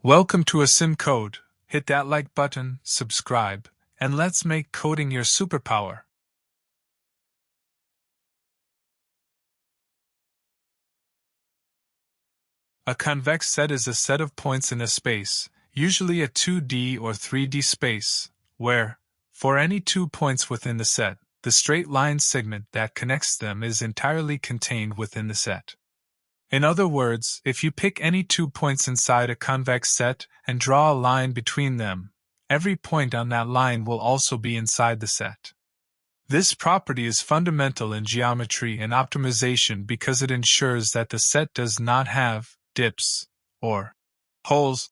Welcome to a Sim Code. Hit that like button, subscribe, and let's make coding your superpower. A convex set is a set of points in a space, usually a 2D or 3D space, where, for any 2 points within the set, the straight line segment that connects them is entirely contained within the set. In other words, if you pick any 2 points inside a convex set and draw a line between them, every point on that line will also be inside the set. This property is fundamental in geometry and optimization because it ensures that the set does not have dips or holes,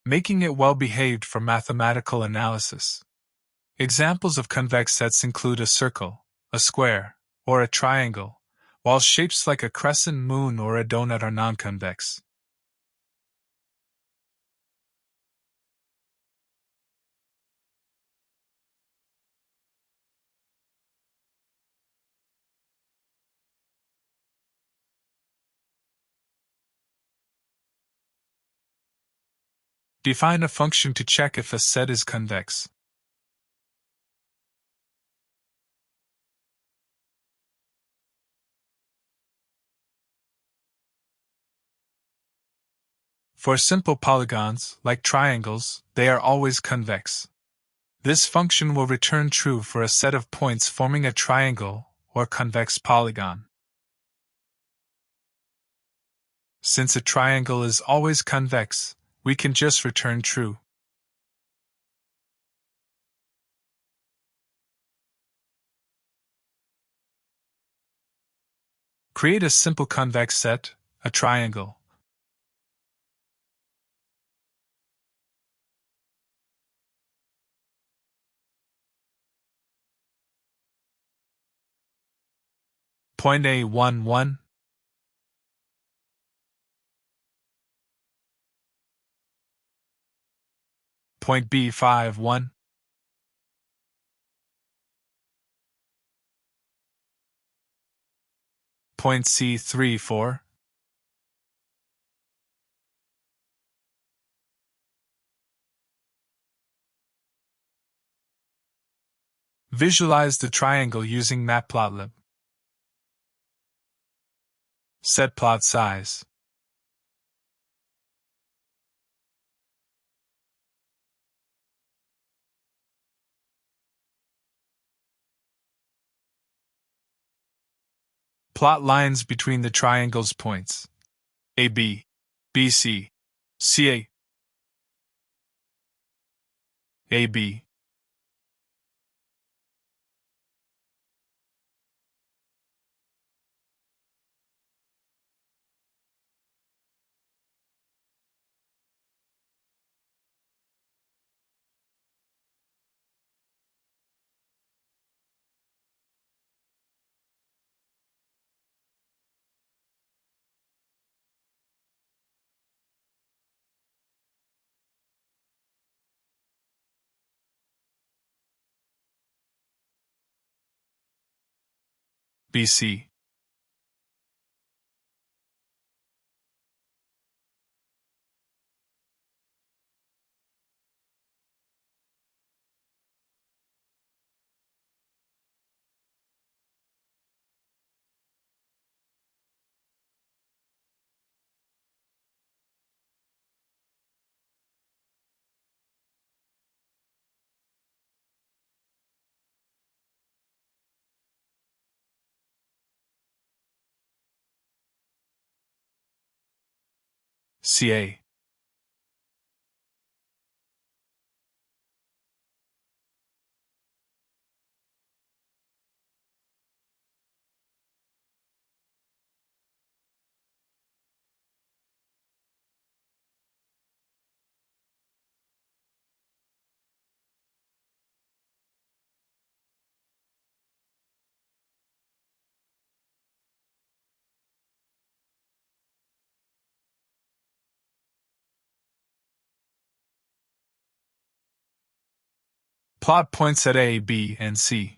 making it well behaved for mathematical analysis. Examples of convex sets include a circle, a square, or a triangle, while shapes like a crescent moon or a donut are non-convex. Define a function to check if a set is convex. For simple polygons, like triangles, they are always convex. This function will return true for a set of points forming a triangle or convex polygon. Since a triangle is always convex, we can just return true. Create a simple convex set, a triangle. Point A 1, 1. Point B 5, 1. Point C 3, 4. Visualize the triangle using Matplotlib. Set plot size. Plot lines between the triangle's points. AB, BC, CA, AB. BC. CA. Plot points at A, B, and C.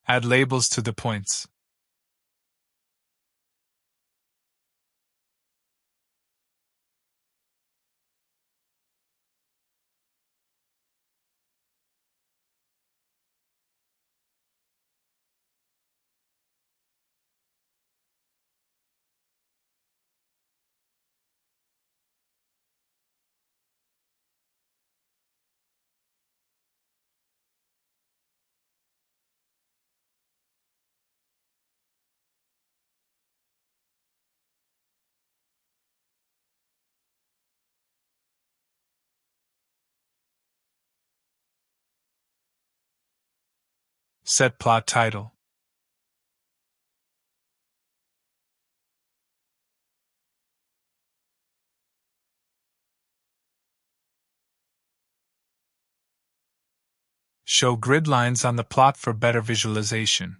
Add labels to the points. Set plot title. Show grid lines on the plot for better visualization.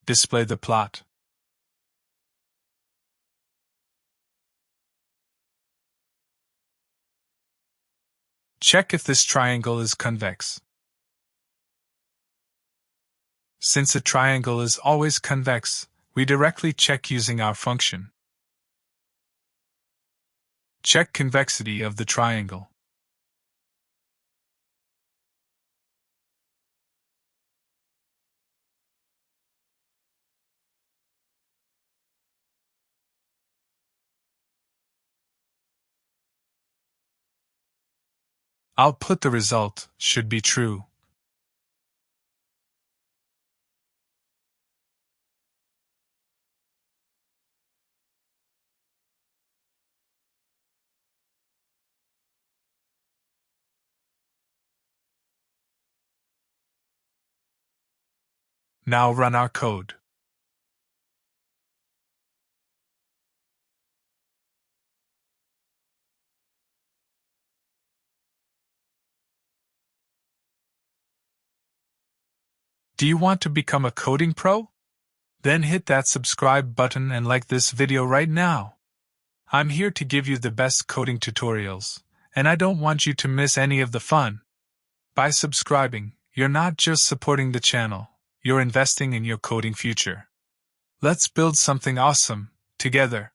Display the plot. Check if this triangle is convex. Since a triangle is always convex, we directly check using our function. Check convexity of the triangle. Output the result should be true. Now run our code. Do you want to become a coding pro? Then hit that subscribe button and like this video right now. I'm here to give you the best coding tutorials, and I don't want you to miss any of the fun. By subscribing, you're not just supporting the channel, you're investing in your coding future. Let's build something awesome, together.